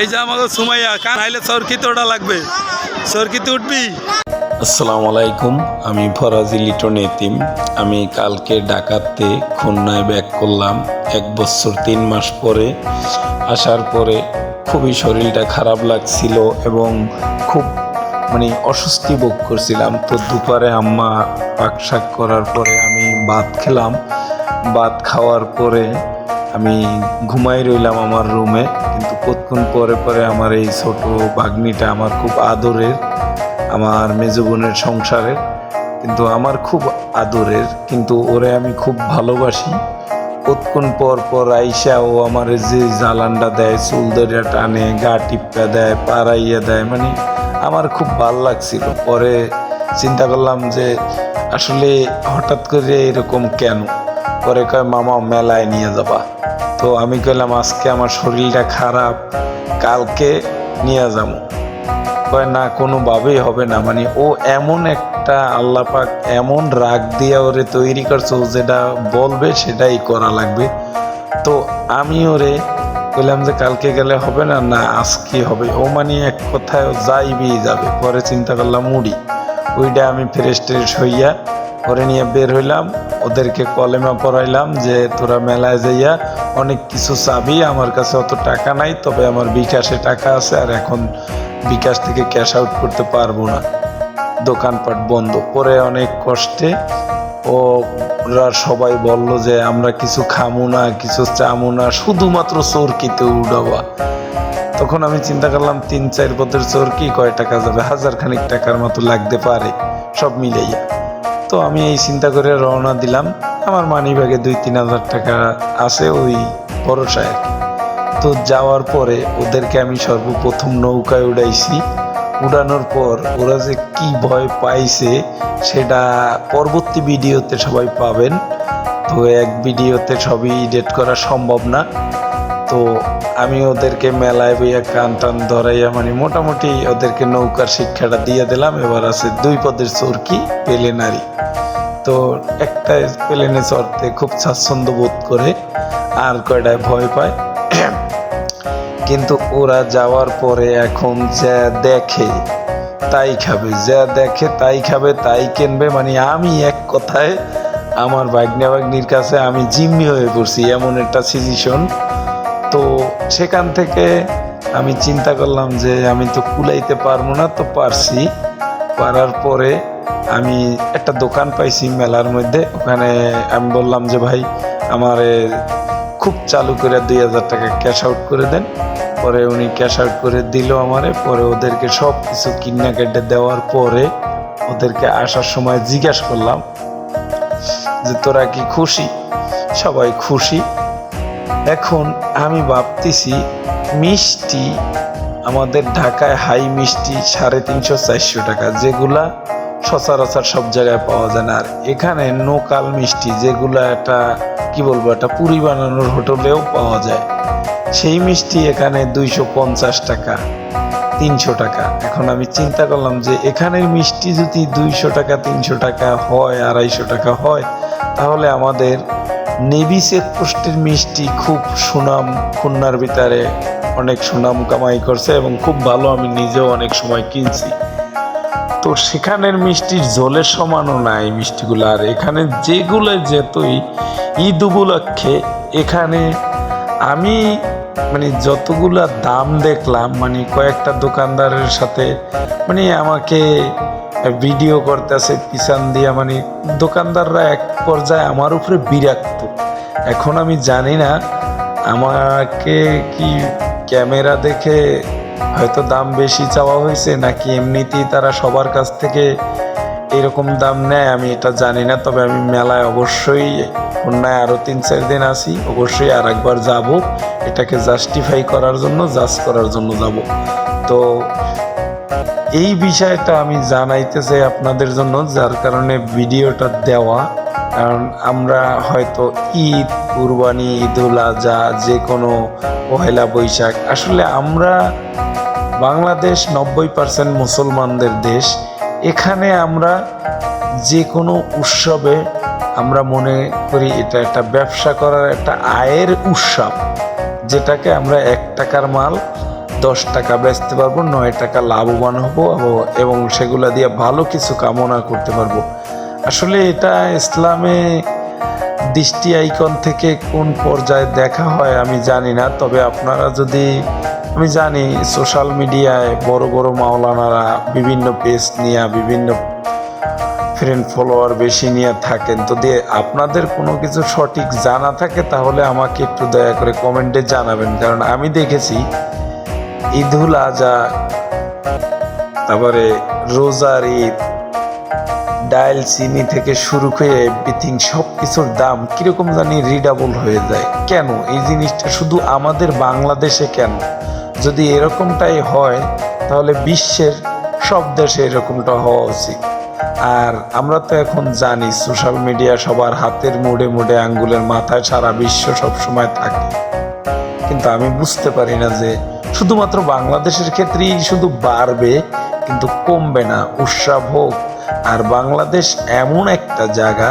এই যে আমাকে সুমাইয়া কান হাইলে চরকিতে ওটা লাগবে, চরকিতে উঠবি। আসসালামু আলাইকুম, আমি ফরাজি লিটন এতিম। আমি কালকে ডাকাতে খুলনায় ব্যাক করলাম 1 বছর 3 মাস পরে। আসার পরে খুবই শরীরটা খারাপ লাগছিল এবং খুব অস্বস্তি বোধ করছিলাম। তো দুপুরে আম্মা পাক শাক করার পরে আমি ভাত খেলাম। ভাত খাওয়ার পরে আমি ঘুমাই রইলাম আমার রুমে। কিন্তু কতক্ষণ পরে পরে আমার এই ছোট ভাগ্নিটা আমার খুব আদরের, আমার মেজো বোনের সংসারের, কিন্তু আমার খুব আদরের, কিন্তু ওরে আমি খুব ভালোবাসি। কতক্ষণ পর পর আইসা ও আমার যে জ্বালানটা দেয়, চুল ধরিয়া টানে, গা টিপটা দেয়, পাড়াইয়া দেয়, আমার খুব ভাল লাগছিল। পরে চিন্তা করলাম যে আসলে হঠাৎ করে এরকম কেন। পরে কয় মামা মেলায় নিয়ে যাবা। তো আমি কইলাম আজকে আমার শরীরটা খারাপ, কালকে নিয়ে যাবো। কয় না, কোনোভাবেই হবে না। ও এমন একটা আল্লাহ পাক এমন রাগ দিয়া ওরে তৈরি করছে, ও যেটা বলবে সেটাই করা লাগবে। তো আমি ওরে বললাম যে কালকে গেলে হবে না, না আজকে হবে। ও এক কথায় যাইবেই যাবে। পরে চিন্তা করলাম ওইটা আমি ফ্রেশ ট্রেশ হইয়া ওরে নিয়ে বের হইলাম। ওদেরকে কলেমা পড়াইলাম যে তোরা মেলায় যাইয়া অনেক কিছু চাবি, আমার কাছে অত টাকা নাই, তবে আমার বিকাশে টাকা আছে, আর এখন বিকাশ থেকে ক্যাশ আউট করতে পারবো না, দোকানপাট বন্ধ। পরে অনেক কষ্টে ওরা সবাই বলল যে আমরা কিছু খামু না, কিছু চামু না, শুধুমাত্র চরকিতে উড়াবা। তখন আমি চিন্তা করলাম 3-4 পদের চরকি কয় টাকা যাবে, 1000 খানিক টাকার মতো লাগতে পারে সব মিলাইয়া। তো আমি এই চিন্তা করে রওনা দিলাম। আমার মানি ব্যাগে 2-3 হাজার টাকা আছে ওই ভরসায়। তো যাওয়ার পরে ওদেরকে আমি সর্বপ্রথম নৌকায় উড়াইছি। উড়ানোর পর ওরা যে কি ভয় পাইছে সেটা পরবর্তী ভিডিওতে সবাই পাবেন। তো এক ভিডিওতে সবই এডিট করা সম্ভব না। তো আমি ওদেরকে মেলায় বইয়া কান টান ধরাইয়া মোটামুটি ওদেরকে নৌকার শিক্ষাটা দিয়ে দিলাম। এবার আছে 2 পদের চরকি, পেলেনারি। তো একটা প্লেনে চড়তে খুব স্বাচ্ছন্দ্য বোধ করে, আর কয়টায় ভয় পায়। কিন্তু ওরা যাওয়ার পরে এখন যা দেখে তাই খাবে, যা দেখে তাই খাবে, তাই কিনবে। আমি এক কথায় আমার ভাগ্নির কাছে আমি জিম্মি হয়ে পড়ছি, এমন একটা সিচুয়েশন। তো সেখান থেকে আমি চিন্তা করলাম যে আমি তো কুলাইতে পারবো না, তো পারছি। পারার পরে আমি একটা দোকান পাইছি মেলার মধ্যে। ওখানে আমি বললাম যে ভাই আমার খুব চালু করে 2000 টাকা ক্যাশ আউট করে দেন। পরে উনি ক্যাশ আউট করে দিল আমারে। পরে ওদেরকে সব কিছু কিনা কেটে দেওয়ার পরে ওদেরকে আসার সময় জিজ্ঞাসা করলাম যে তোরা কি খুশি? সবাই খুশি। এখন আমি ভাবতেছি মিষ্টি আমাদের ঢাকায় হাই মিষ্টি 350-400 টাকা, যেগুলা সচরাচর সব জায়গায় পাওয়া যায় না। আর এখানে নোকাল মিষ্টি, যেগুলা একটা কি বলবো, একটা পুরি বানানোর হোটেলেও পাওয়া যায়, সেই মিষ্টি এখানে 250 টাকা, 300 টাকা। এখন আমি চিন্তা করলাম যে এখানের মিষ্টি যদি 200 টাকা, 300 টাকা হয়, 250 টাকা হয়, তাহলে আমাদের নেভি চেকপোস্টের মিষ্টি খুব সুনাম, খুলনার ভিতরে অনেক সুনাম কামাই করছে এবং খুব ভালো। আমি নিজেও অনেক সময় কিনছি। তো সেখানের মিষ্টির জলের সমানও না এই মিষ্টিগুলো। আর এখানে যেগুলো যেতই ঈদ উপলক্ষে এখানে আমি যতগুলা দাম দেখলাম, কয়েকটা দোকানদারের সাথে আমাকে ভিডিও করতেছে পিছন দিয়ে, দোকানদাররা এক পর্যায়ে আমার উপরে বিরক্ত। এখন আমি জানি না আমাকে কি ক্যামেরা দেখে হয়তো দাম বেশি চাওয়া হয়েছে, নাকি এমনিতেই তারা সবার কাছ থেকে এরকম দাম নেয়, আমি এটা জানি না। তবে আমি মেলায় অবশ্যই খুলনায় আরও 3-4 দিন আসি, অবশ্যই আর একবার যাব, এটাকে জাস্টিফাই করার জন্য, জাজ করার জন্য যাব। তো এই বিষয়টা আমি জানাইতে চাই আপনাদের জন্য, যার কারণে ভিডিওটা দেওয়া। কারণ আমরা হয়তো ঈদ, কুরবানি, ঈদুল আজহা, যে কোনো পহেলা বৈশাখ, আসলে আমরা বাংলাদেশ 90% মুসলমানদের দেশ। এখানে আমরা যে কোনো উৎসবে আমরা মনে করি এটা একটা ব্যবসা করার একটা আয়ের উৎসব, যেটাকে আমরা 1 টাকার মাল 10 টাকা বেচতে পারবো, 9 টাকা লাভবান হবো এবং সেগুলা দিয়ে ভালো কিছু কামনা করতে পারবো। আসলে এটা ইসলামে দৃষ্টি আইকন থেকে কোন পর্যায়ে দেখা হয় আমি জানি না, তবে আপনারা যদি, আমি জানি সোশ্যাল মিডিয়ায় বড় বড় মাওলানারা বিভিন্ন পেজ নিয়ে, বিভিন্ন ফ্রেন্ড ফলোয়ার বেশি নিয়ে থাকেন। তো দিয়ে আপনাদের কোনো কিছু সঠিক জানা থাকে তাহলে আমাকে একটু দয়া করে কমেন্টে জানাবেন, কারণ আমি দেখেছি ঈদুল আজহা, তারপরে রোজার ঈদ, ডাল চিনি থেকে শুরু করে এভরিথিং সব কিছুর দাম কিরকম জানি রিডাবল হয়ে যায়। কেন এই জিনিসটা শুধু আমাদের বাংলাদেশে কেন? যদি এরকমটাই হয় তাহলে বিশ্বের সব দেশে এরকমটা হওয়া উচিত। আর আমরা তো এখন জানি সোশ্যাল মিডিয়া সবার হাতের মুঠে মুঠে, আঙ্গুলের মাথায় সারা বিশ্ব সব সময় থাকে, কিন্তু আমি বুঝতে পারি না যে শুধুমাত্র বাংলাদেশের ক্ষেত্রেই শুধু বাড়বে কিন্তু কমবে না, উৎসব হোক। আর বাংলাদেশ এমন একটা জায়গা